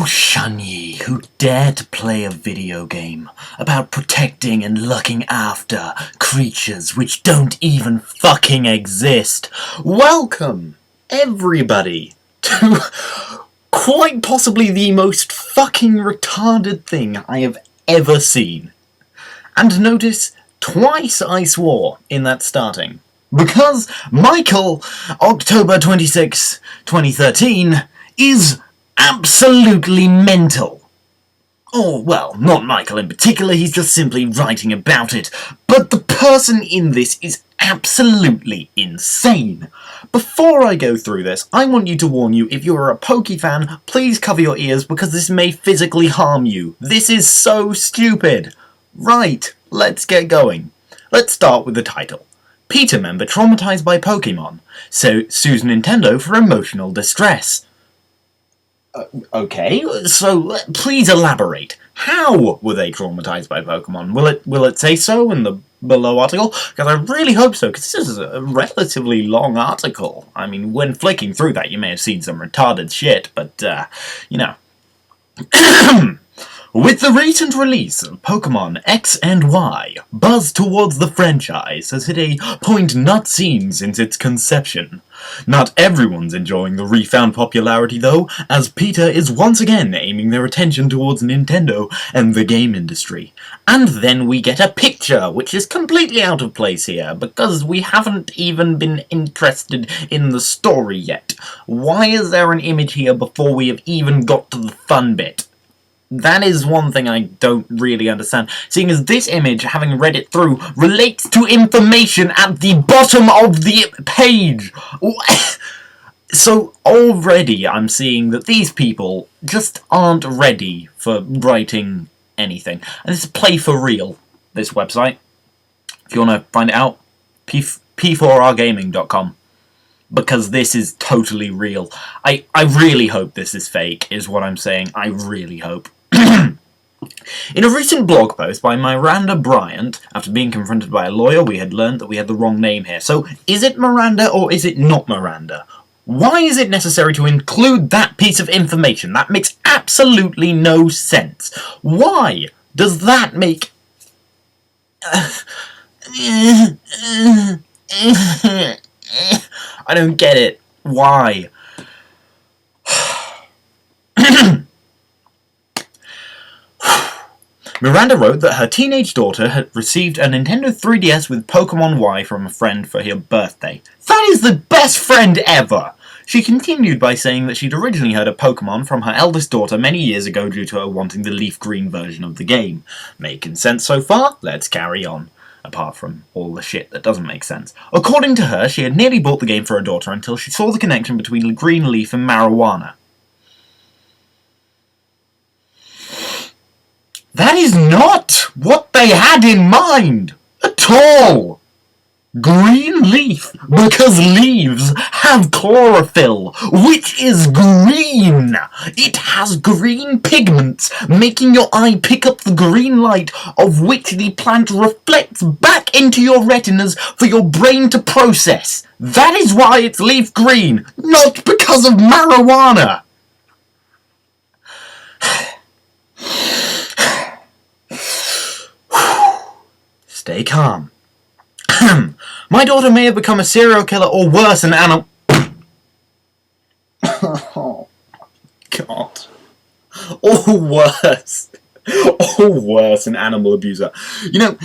Oh, shun ye, who dare to play a video game about protecting and looking after creatures which don't even fucking exist. Welcome, everybody, to quite possibly the most fucking retarded thing I have ever seen. And notice, twice I swore in that starting. Because Michael, October 26, 2013, is absolutely mental. Or, well, not Michael in particular, he's just simply writing about it. But the person in this is absolutely insane. Before I go through this, I want you to warn you, if you're a Poke fan, please cover your ears because this may physically harm you. This is so stupid. Right, let's get going. Let's start with the title. PETA member traumatized by Pokemon, so sues Nintendo for emotional distress. Okay, so please elaborate. How were they traumatized by Pokemon? Will it say so in the below article? Because I really hope so, because this is a relatively long article. I mean, when flicking through that, you may have seen some retarded shit, but, you know. With the recent release of Pokemon X and Y, buzz towards the franchise has hit a point not seen since its conception. Not everyone's enjoying the refound popularity though, as PETA is once again aiming their attention towards Nintendo and the game industry. And then we get a picture, which is completely out of place here, because we haven't even been interested in the story yet. Why is there an image here before we have even got to the fun bit? That is one thing I don't really understand, seeing as this image, having read it through, relates to information at the bottom of the page. So already I'm seeing that these people just aren't ready for writing anything. And this is Play for Real, this website. If you want to find it out, p4rgaming.com. Because this is totally real. I really hope this is fake, is what I'm saying. I really hope. In a recent blog post by Miranda Bryant, after being confronted by a lawyer, we had learned that we had the wrong name here. So, is it Miranda or is it not Miranda? Why is it necessary to include that piece of information? That makes absolutely no sense. Why does that make... I don't get it. Why? Miranda wrote that her teenage daughter had received a Nintendo 3DS with Pokemon Y from a friend for her birthday. That is the best friend ever! She continued by saying that she'd originally heard of Pokemon from her eldest daughter many years ago due to her wanting the leaf green version of the game. Making sense so far? Let's carry on. Apart from all the shit that doesn't make sense. According to her, she had nearly bought the game for her daughter until she saw the connection between green leaf and marijuana. That is not what they had in mind at all! Green leaf, because leaves have chlorophyll, which is green! It has green pigments, making your eye pick up the green light of which the plant reflects back into your retinas for your brain to process. That is why it's leaf green, not because of marijuana! Stay calm. My daughter may have become a serial killer or worse, an animal... Oh, God. Or worse. Or worse, an animal abuser. You know,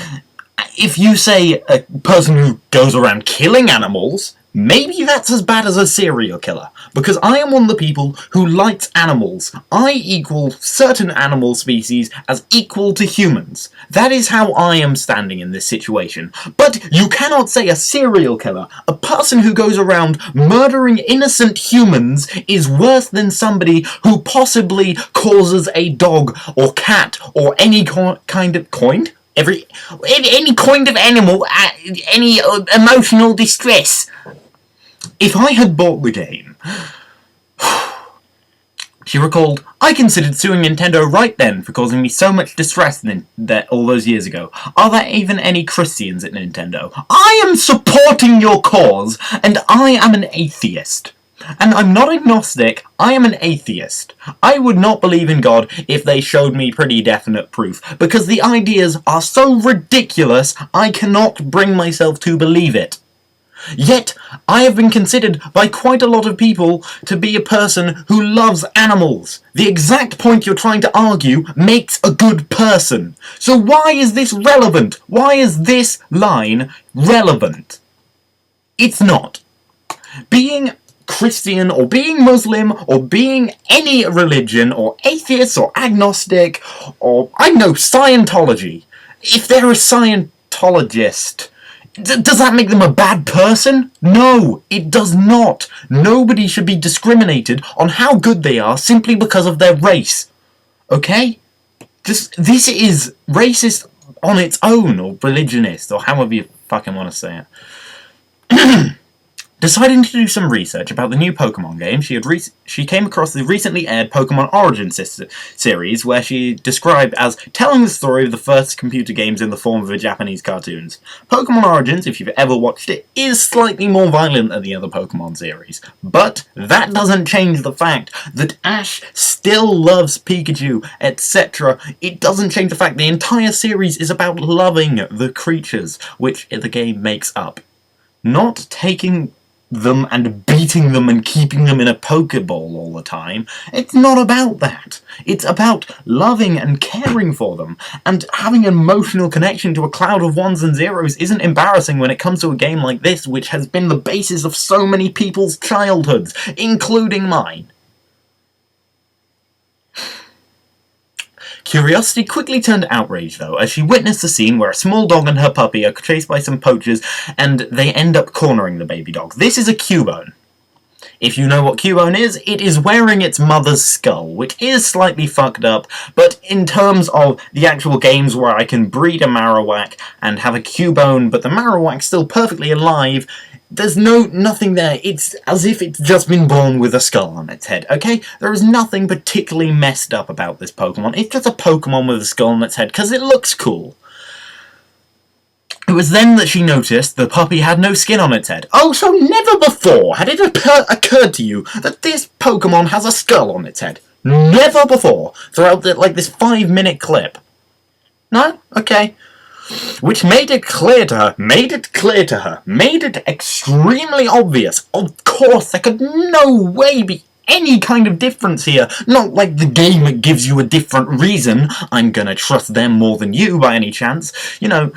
if you say a person who goes around killing animals, maybe that's as bad as a serial killer. Because I am one of the people who likes animals. I equal certain animal species as equal to humans. That is how I am standing in this situation. But you cannot say a serial killer, a person who goes around murdering innocent humans, is worse than somebody who possibly causes a dog or cat or any kind of... Coined? Any kind of animal, any emotional distress. If I had bought the game... She recalled, I considered suing Nintendo right then for causing me so much distress all those years ago. Are there even any Christians at Nintendo? I am supporting your cause, and I am an atheist. And I'm not agnostic, I am an atheist. I would not believe in God if they showed me pretty definite proof, because the ideas are so ridiculous I cannot bring myself to believe it. Yet, I have been considered by quite a lot of people to be a person who loves animals. The exact point you're trying to argue makes a good person. So why is this relevant? Why is this line relevant? It's not. Being Christian, or being Muslim, or being any religion, or atheist, or agnostic, or, I know, Scientology. If they're a Scientologist, does that make them a bad person? No, it does not. Nobody should be discriminated on how good they are simply because of their race. Okay? This is racist on its own, or religionist, or however you fucking want to say it. Deciding to do some research about the new Pokemon game, she came across the recently aired Pokemon Origins series, where she described as telling the story of the first computer games in the form of a Japanese cartoons. Pokemon Origins, if you've ever watched it, is slightly more violent than the other Pokemon series, but that doesn't change the fact that Ash still loves Pikachu, etc. It doesn't change the fact the entire series is about loving the creatures which the game makes up. Not taking them and beating them and keeping them in a Pokeball all the time. It's not about that. It's about loving and caring for them, and having an emotional connection to a cloud of ones and zeros isn't embarrassing when it comes to a game like this, which has been the basis of so many people's childhoods, including mine. Curiosity quickly turned to outrage, though, as she witnessed a scene where a small dog and her puppy are chased by some poachers, and they end up cornering the baby dog. This is a Cubone. If you know what Cubone is, it is wearing its mother's skull, which is slightly fucked up, but in terms of the actual games where I can breed a Marowak and have a Cubone, but the Marowak's still perfectly alive, there's nothing there. It's as if it's just been born with a skull on its head, okay? There is nothing particularly messed up about this Pokemon. It's just a Pokemon with a skull on its head, because it looks cool. It was then that she noticed the puppy had no skin on its head. Oh, so never before had it occurred to you that this Pokemon has a skull on its head. Never before, throughout this 5-minute clip. No? Okay. Which made it clear to her, made it extremely obvious. Of course, there could no way be any kind of difference here. Not like the game gives you a different reason. I'm gonna trust them more than you by any chance. You know,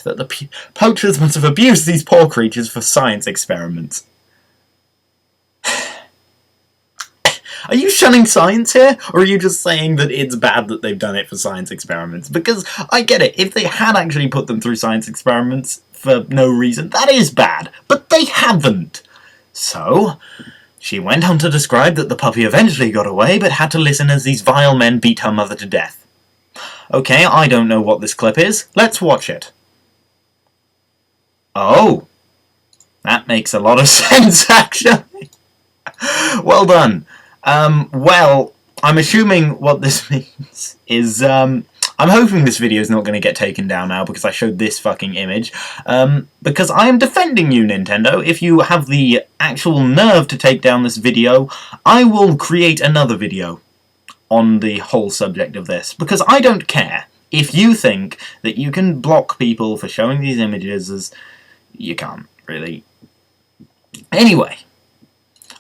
that the poachers must have abused these poor creatures for science experiments. Are you shunning science here, or are you just saying that it's bad that they've done it for science experiments? Because I get it, if they had actually put them through science experiments for no reason, that is bad, but they haven't. So, she went on to describe that the puppy eventually got away, but had to listen as these vile men beat her mother to death. Okay, I don't know what this clip is. Let's watch it. Oh. That makes a lot of sense, actually. Well done. Well, I'm assuming what this means is, I'm hoping this video is not going to get taken down now because I showed this fucking image, because I am defending you, Nintendo. If you have the actual nerve to take down this video, I will create another video on the whole subject of this, because I don't care if you think that you can block people for showing these images, as you can't, really. Anyway.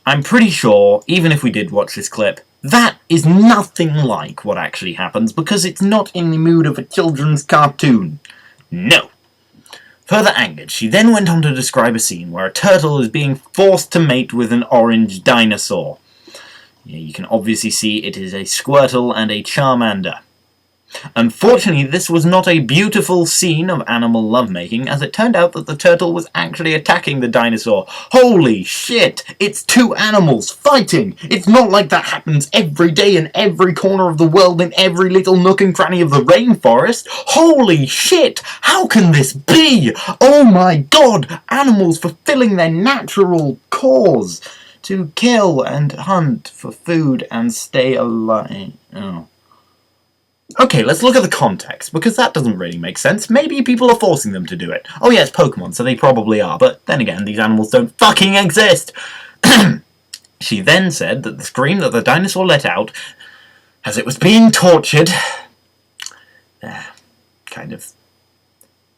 I'm pretty sure, even if we did watch this clip, that is nothing like what actually happens, because it's not in the mood of a children's cartoon. No. Further angered, she then went on to describe a scene where a turtle is being forced to mate with an orange dinosaur. Yeah, you can obviously see it is a Squirtle and a Charmander. Unfortunately, this was not a beautiful scene of animal lovemaking, as it turned out that the turtle was actually attacking the dinosaur. Holy shit! It's two animals fighting! It's not like that happens every day in every corner of the world, in every little nook and cranny of the rainforest. Holy shit! How can this be? Oh my god! Animals fulfilling their natural cause to kill and hunt for food and stay alive. Oh. Okay, let's look at the context, because that doesn't really make sense. Maybe people are forcing them to do it. Oh yeah, it's Pokemon, so they probably are, but then again, these animals don't fucking exist! She then said that the scream that the dinosaur let out as it was being tortured kind of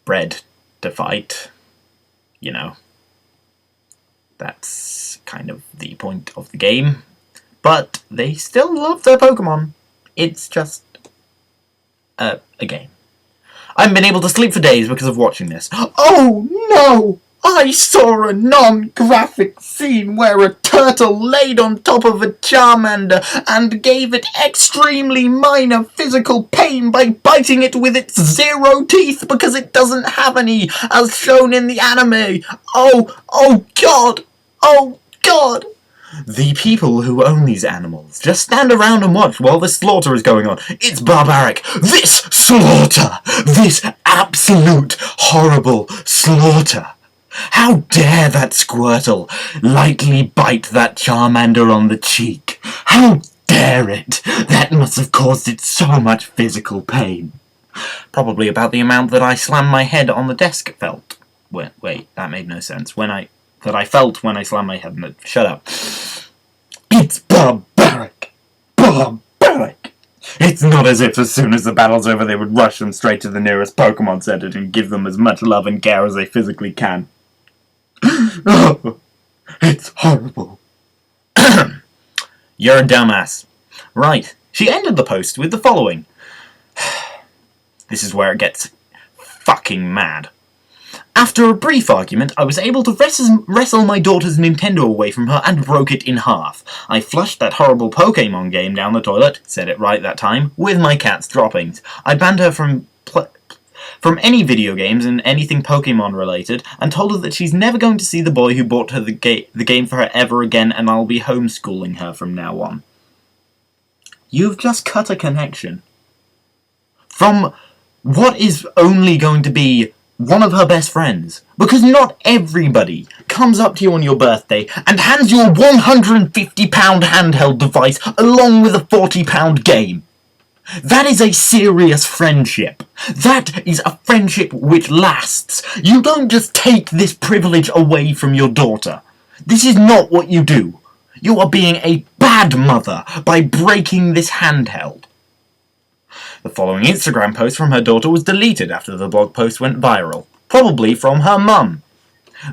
bred to fight, you know. That's kind of the point of the game. But they still love their Pokemon. It's just a game. I haven't been able to sleep for days because of watching this. Oh no! I saw a non-graphic scene where a turtle laid on top of a Charmander and gave it extremely minor physical pain by biting it with its 0 teeth because it doesn't have any, as shown in the anime. Oh god! Oh god! The people who own these animals just stand around and watch while the slaughter is going on. It's barbaric. This slaughter! This absolute horrible slaughter! How dare that Squirtle lightly bite that Charmander on the cheek? How dare it? That must have caused it so much physical pain. Probably about the amount that I slammed my head on the desk felt. Wait, that made no sense. That I felt when I slammed my head on the... Shut up. It's barbaric. Barbaric. It's not as if as soon as the battle's over they would rush them straight to the nearest Pokemon Center and give them as much love and care as they physically can. Oh, it's horrible. You're a dumbass. Right. She ended the post with the following. This is where it gets fucking mad. After a brief argument, I was able to wrestle my daughter's Nintendo away from her and broke it in half. I flushed that horrible Pokemon game down the toilet, said it right that time, with my cat's droppings. I banned her from any video games and anything Pokemon related, and told her that she's never going to see the boy who bought her the game for her ever again, and I'll be homeschooling her from now on. You've just cut a connection from what is only going to be one of her best friends. Because not everybody comes up to you on your birthday and hands you a £150 handheld device along with a £40 game. That is a serious friendship. That is a friendship which lasts. You don't just take this privilege away from your daughter. This is not what you do. You are being a bad mother by breaking this handheld. The following Instagram post from her daughter was deleted after the blog post went viral, probably from her mum.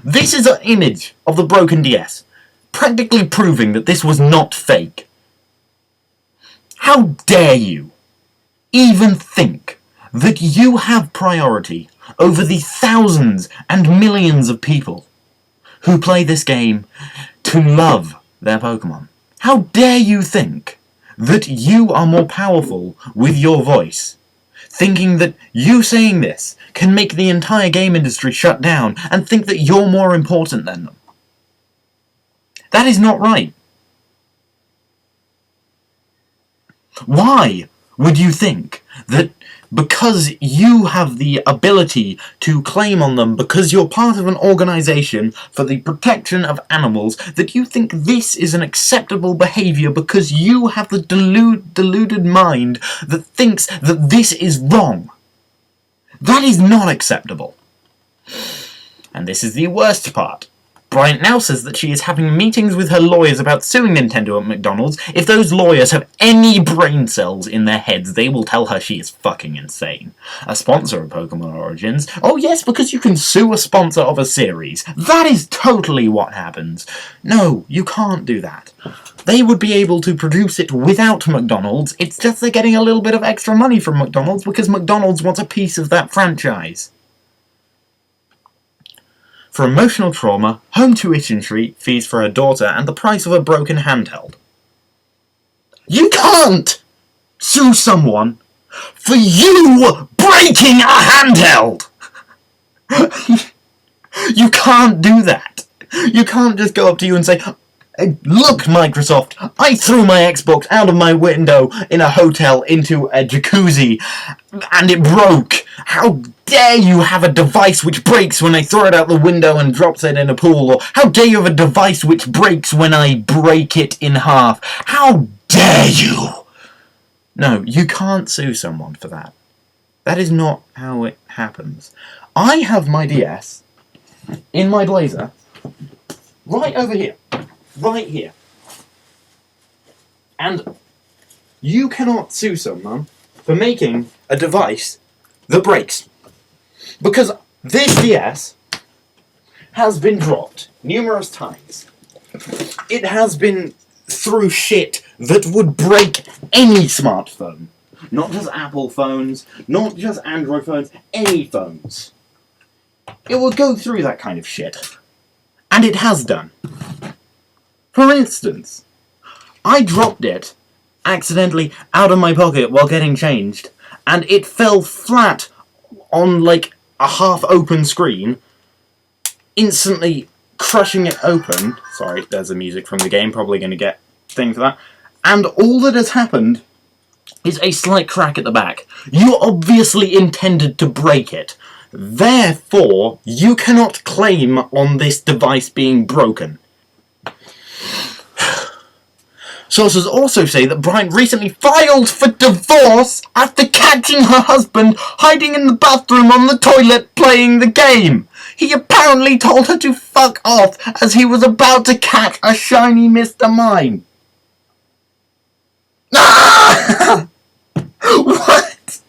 This is an image of the broken DS, practically proving that this was not fake. How dare you even think that you have priority over the thousands and millions of people who play this game to love their Pokemon? How dare you think that you are more powerful with your voice, thinking that you saying this can make the entire game industry shut down and think that you're more important than them? That is not right. Why would you think that because you have the ability to claim on them because you're part of an organisation for the protection of animals, that you think this is an acceptable behaviour because you have the deluded mind that thinks that this is wrong? That is not acceptable. And this is the worst part. Bryant now says that she is having meetings with her lawyers about suing Nintendo at McDonald's. If those lawyers have any brain cells in their heads, they will tell her she is fucking insane. A sponsor of Pokemon Origins? Oh yes, because you can sue a sponsor of a series. That is totally what happens. No, you can't do that. They would be able to produce it without McDonald's. It's just they're getting a little bit of extra money from McDonald's because McDonald's wants a piece of that franchise. For emotional trauma, home tuition fees for her daughter, and the price of a broken handheld. You can't sue someone for you breaking a handheld! You can't do that. You can't just go up to you and say, look, Microsoft, I threw my Xbox out of my window in a hotel into a jacuzzi and it broke. How dare you have a device which breaks when I throw it out the window and drops it in a pool? Or how dare you have a device which breaks when I break it in half? How dare you? No, you can't sue someone for that. That is not how it happens. I have my DS in my blazer right over here. Right here. And you cannot sue someone for making a device that breaks. Because this DS has been dropped numerous times. It has been through shit that would break any smartphone. Not just Apple phones, not just Android phones, any phones. It will go through that kind of shit. And it has done. For instance, I dropped it accidentally out of my pocket while getting changed, and it fell flat on like a half-open screen, instantly crushing it open. Sorry, there's the music from the game, probably going to get thing for that. And all that has happened is a slight crack at the back. You obviously intended to break it. Therefore, you cannot claim on this device being broken. Sources also say that Bryant recently filed for divorce after catching her husband hiding in the bathroom on the toilet playing the game. He apparently told her to fuck off as he was about to catch a shiny Mr. Mime. Ah! What?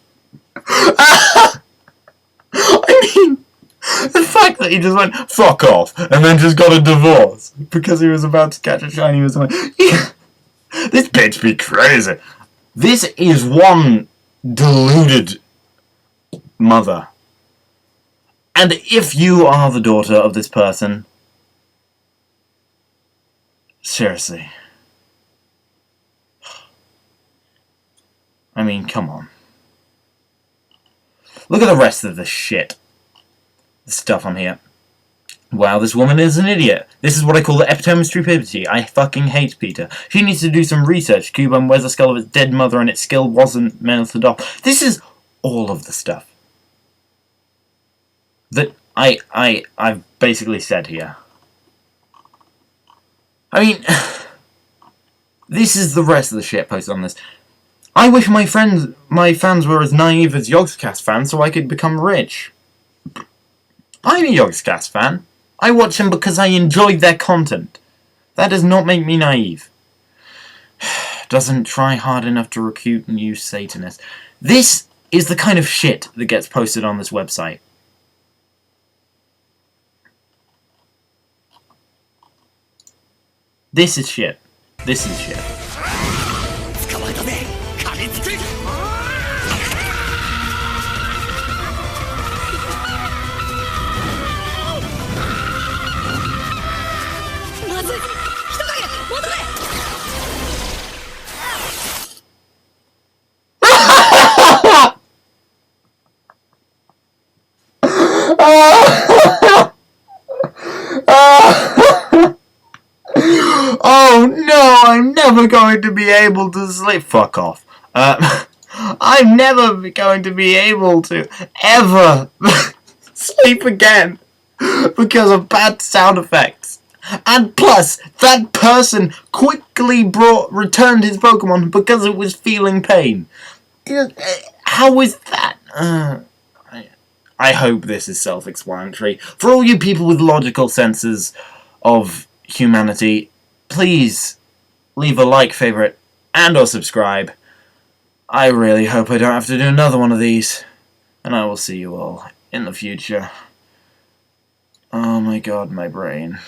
I mean, the fact that he just went fuck off and then just got a divorce because he was about to catch a shiny Mr. Mime. This bitch be crazy. This is one deluded mother. And if you are the daughter of this person, seriously. I mean, come on. Look at the rest of the shit. The stuff on here. Wow, this woman is an idiot. This is what I call the epitome of stupidity. I fucking hate PETA. She needs to do some research. Cuban wears the skull of its dead mother and its skill wasn't melted off. This is all of the stuff that I've basically said here. I mean, this is the rest of the shit posted on this. I wish my fans were as naive as Yogscast fans so I could become rich. I'm a Yogscast fan. I watch them because I enjoy their content. That does not make me naive. Doesn't try hard enough to recruit new Satanists. This is the kind of shit that gets posted on this website. This is shit. This is shit. Oh no, I'm never going to be able to sleep. Fuck off. I'm never going to be able to ever sleep again because of bad sound effects. And plus, that person quickly returned his Pokemon because it was feeling pain. How is that? I hope this is self-explanatory. For all you people with logical senses of humanity, please leave a like, favorite, and or subscribe. I really hope I don't have to do another one of these. And I will see you all in the future. Oh my god, my brain.